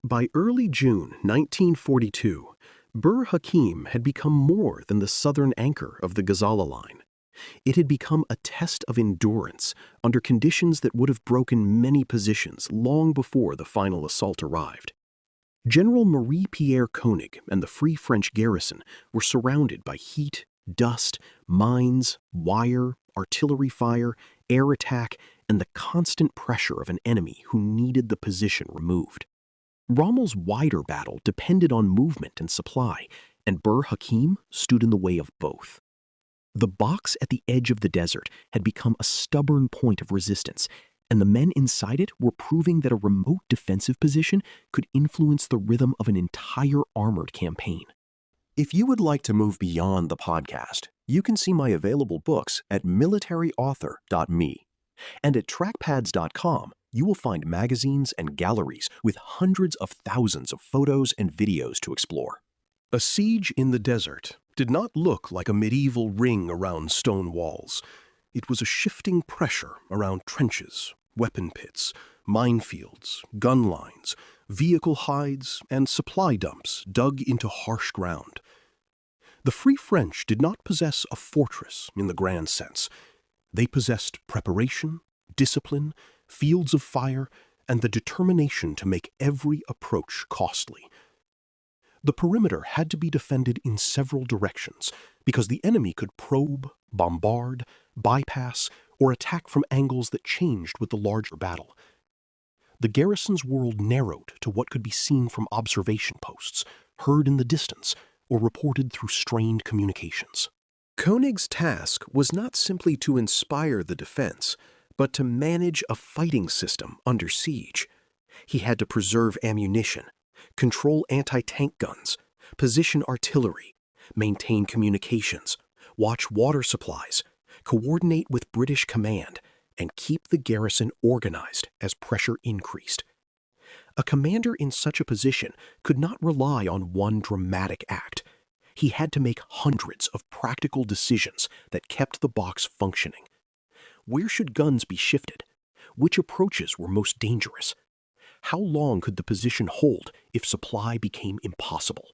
By early June 1942, Bir Hakeim had become more than the southern anchor of the Gazala line. It had become a test of endurance under conditions that would have broken many positions long before the final assault arrived. General Marie-Pierre Koenig and the Free French garrison were surrounded by heat, dust, mines, wire, artillery fire, air attack, and the constant pressure of an enemy who needed the position removed. Rommel's wider battle depended on movement and supply, and Bir Hakeim stood in the way of both. The box at the edge of the desert had become a stubborn point of resistance, and the men inside it were proving that a remote defensive position could influence the rhythm of an entire armored campaign. If you would like to move beyond the podcast, you can see my available books at militaryauthor.me. And at trackpads.com, you will find magazines and galleries with hundreds of thousands of photos and videos to explore. A siege in the desert did not look like a medieval ring around stone walls. It was a shifting pressure around trenches, weapon pits, minefields, gun lines, vehicle hides, and supply dumps dug into harsh ground. The Free French did not possess a fortress in the grand sense. They possessed preparation, discipline, fields of fire, and the determination to make every approach costly. The perimeter had to be defended in several directions because the enemy could probe, bombard, bypass, or attack from angles that changed with the larger battle. The garrison's world narrowed to what could be seen from observation posts, heard in the distance, or reported through strained communications. Koenig's task was not simply to inspire the defense, but to manage a fighting system under siege. He had to preserve ammunition, control anti-tank guns, position artillery, maintain communications, watch water supplies, coordinate with British command, and keep the garrison organized as pressure increased. A commander in such a position could not rely on one dramatic act. He had to make hundreds of practical decisions that kept the box functioning. Where should guns be shifted? Which approaches were most dangerous? How long could the position hold if supply became impossible?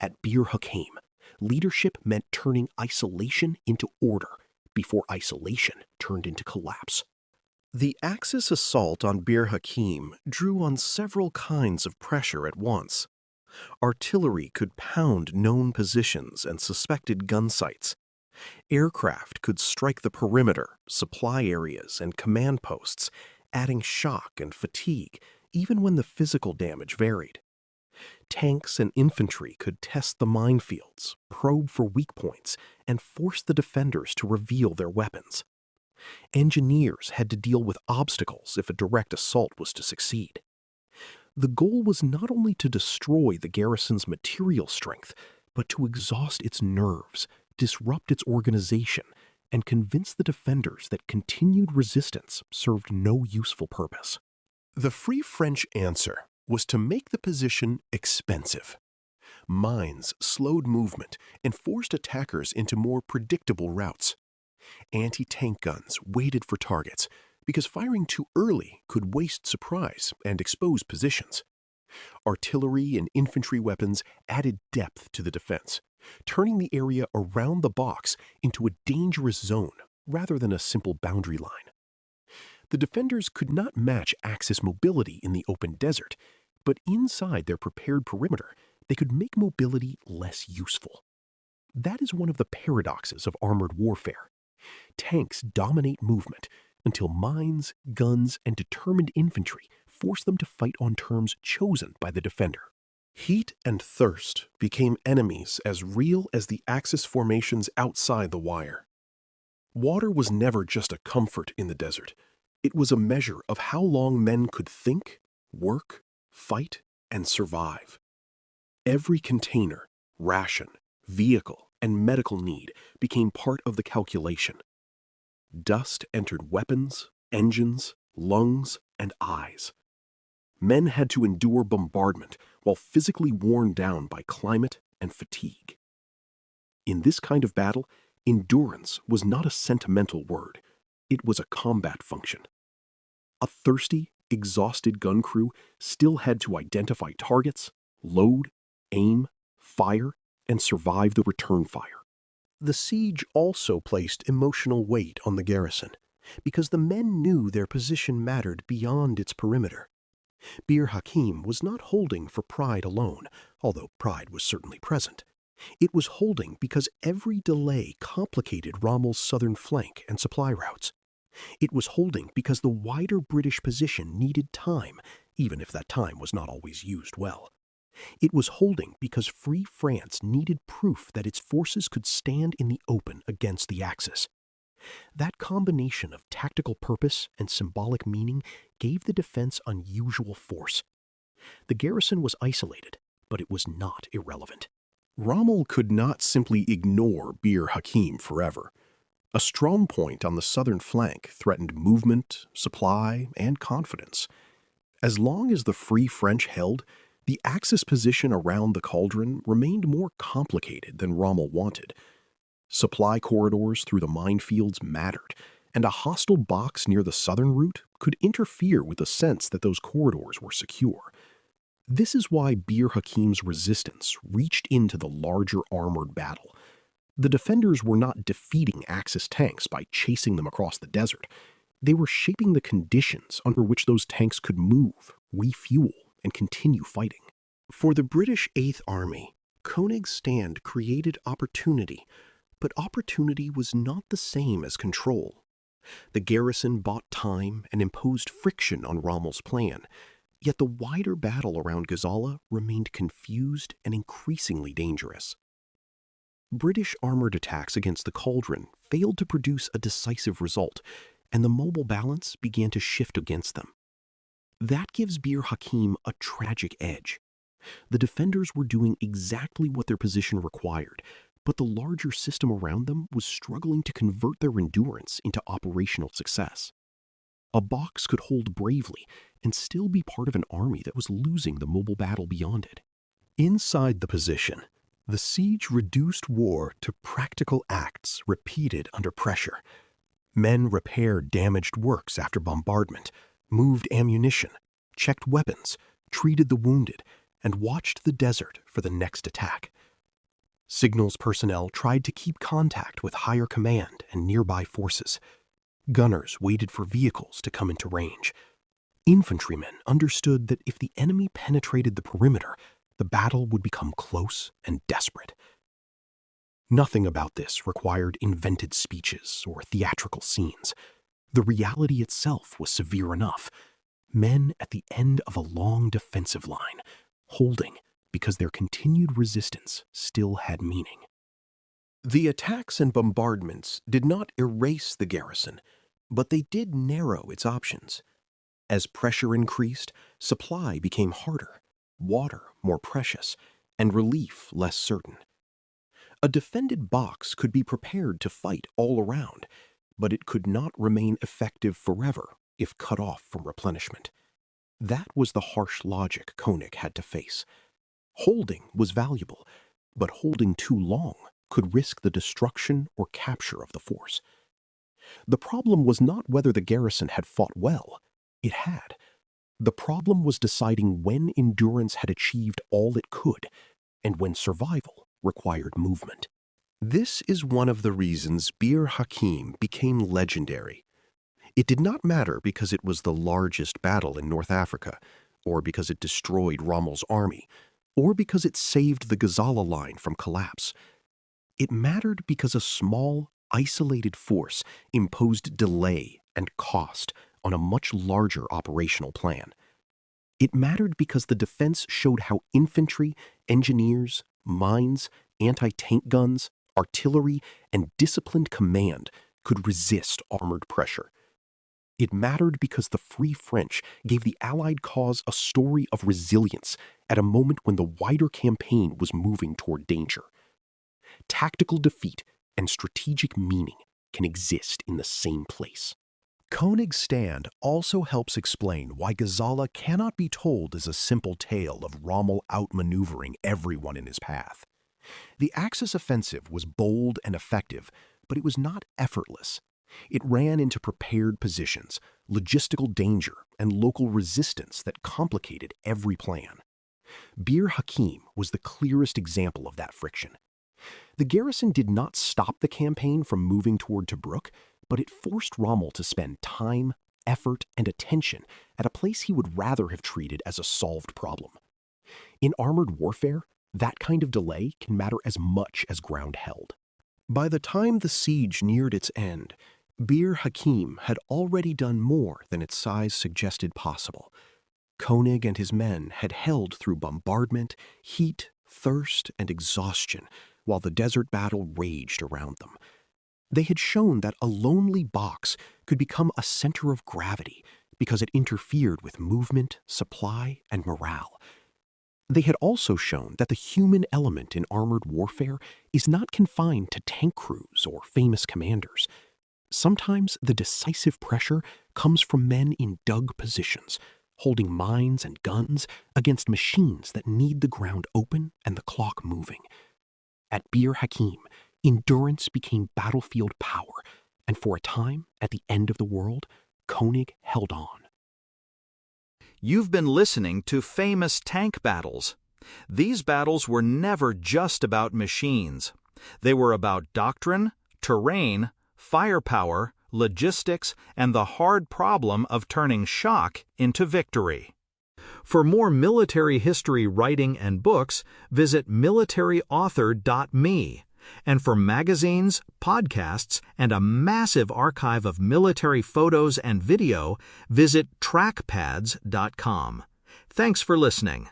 At Bir Hakeim, leadership meant turning isolation into order before isolation turned into collapse. The Axis assault on Bir Hakeim drew on several kinds of pressure at once. Artillery could pound known positions and suspected gun sites. Aircraft could strike the perimeter, supply areas, and command posts, adding shock and fatigue even when the physical damage varied. Tanks and infantry could test the minefields, probe for weak points, and force the defenders to reveal their weapons. Engineers had to deal with obstacles if a direct assault was to succeed. The goal was not only to destroy the garrison's material strength, but to exhaust its nerves, disrupt its organization, and convince the defenders that continued resistance served no useful purpose. The Free French answer was to make the position expensive. Mines slowed movement and forced attackers into more predictable routes. Anti-tank guns waited for targets because firing too early could waste surprise and expose positions. Artillery and infantry weapons added depth to the defense, turning the area around the box into a dangerous zone rather than a simple boundary line. The defenders could not match Axis mobility in the open desert, but inside their prepared perimeter, they could make mobility less useful. That is one of the paradoxes of armored warfare. Tanks dominate movement until mines, guns, and determined infantry force them to fight on terms chosen by the defender. Heat and thirst became enemies as real as the Axis formations outside the wire. Water was never just a comfort in the desert. It was a measure of how long men could think, work, fight, and survive. Every container, ration, vehicle, and medical need became part of the calculation. Dust entered weapons, engines, lungs, and eyes. Men had to endure bombardment while physically worn down by climate and fatigue. In this kind of battle, endurance was not a sentimental word. It was a combat function. A thirsty, exhausted gun crew still had to identify targets, load, aim, fire, and survive the return fire. The siege also placed emotional weight on the garrison, because the men knew their position mattered beyond its perimeter. Bir Hakeim was not holding for pride alone, although pride was certainly present. It was holding because every delay complicated Rommel's southern flank and supply routes. It was holding because the wider British position needed time, even if that time was not always used well. It was holding because Free France needed proof that its forces could stand in the open against the Axis. That combination of tactical purpose and symbolic meaning gave the defense unusual force. The garrison was isolated, but it was not irrelevant. Rommel could not simply ignore Bir Hakeim forever. A strong point on the southern flank threatened movement, supply, and confidence. As long as the Free French held, the Axis position around the cauldron remained more complicated than Rommel wanted. Supply corridors through the minefields mattered, and a hostile box near the southern route could interfere with the sense that those corridors were secure. This is why Bir Hakeim's resistance reached into the larger armored battle. The defenders were not defeating Axis tanks by chasing them across the desert. They were shaping the conditions under which those tanks could move, refuel, and continue fighting. For the British Eighth Army, Koenig's stand created opportunity, but opportunity was not the same as control. The garrison bought time and imposed friction on Rommel's plan, yet the wider battle around Gazala remained confused and increasingly dangerous. British armored attacks against the cauldron failed to produce a decisive result, and the mobile balance began to shift against them. That gives Bir Hakeim a tragic edge. The defenders were doing exactly what their position required, but the larger system around them was struggling to convert their endurance into operational success. A box could hold bravely and still be part of an army that was losing the mobile battle beyond it. Inside the position, the siege reduced war to practical acts repeated under pressure. Men repaired damaged works after bombardment, moved ammunition, checked weapons, treated the wounded, and watched the desert for the next attack. Signals personnel tried to keep contact with higher command and nearby forces. Gunners waited for vehicles to come into range. Infantrymen understood that if the enemy penetrated the perimeter, the battle would become close and desperate. Nothing about this required invented speeches or theatrical scenes. The reality itself was severe enough. Men at the end of a long defensive line, holding because their continued resistance still had meaning. The attacks and bombardments did not erase the garrison, but they did narrow its options. As pressure increased, supply became harder, water more precious, and relief less certain. A defended box could be prepared to fight all around, but it could not remain effective forever if cut off from replenishment. That was the harsh logic Koenig had to face. Holding was valuable, but holding too long could risk the destruction or capture of the force. The problem was not whether the garrison had fought well. It had. The problem was deciding when endurance had achieved all it could, and when survival required movement. This is one of the reasons Bir Hakeim became legendary. It did not matter because it was the largest battle in North Africa, or because it destroyed Rommel's army, or because it saved the Gazala line from collapse. It mattered because a small, isolated force imposed delay and cost on a much larger operational plan. It mattered because the defense showed how infantry, engineers, mines, anti-tank guns, artillery, and disciplined command could resist armored pressure. It mattered because the Free French gave the Allied cause a story of resilience at a moment when the wider campaign was moving toward danger. Tactical defeat and strategic meaning can exist in the same place. Koenig's stand also helps explain why Gazala cannot be told as a simple tale of Rommel outmaneuvering everyone in his path. The Axis offensive was bold and effective, but it was not effortless. It ran into prepared positions, logistical danger, and local resistance that complicated every plan. Bir Hakeim was the clearest example of that friction. The garrison did not stop the campaign from moving toward Tobruk, but it forced Rommel to spend time, effort, and attention at a place he would rather have treated as a solved problem. In armored warfare, that kind of delay can matter as much as ground held. By the time the siege neared its end, Bir Hakeim had already done more than its size suggested possible. Koenig and his men had held through bombardment, heat, thirst, and exhaustion while the desert battle raged around them. They had shown that a lonely box could become a center of gravity because it interfered with movement, supply, and morale. They had also shown that the human element in armored warfare is not confined to tank crews or famous commanders. Sometimes the decisive pressure comes from men in dug positions, holding mines and guns against machines that need the ground open and the clock moving. At Bir Hakeim, endurance became battlefield power, and for a time, at the end of the world, Koenig held on. You've been listening to Famous Tank Battles. These battles were never just about machines. They were about doctrine, terrain, firepower, logistics, and the hard problem of turning shock into victory. For more military history writing and books, visit militaryauthor.me. And for magazines, podcasts, and a massive archive of military photos and video, visit trackpads.com. Thanks for listening.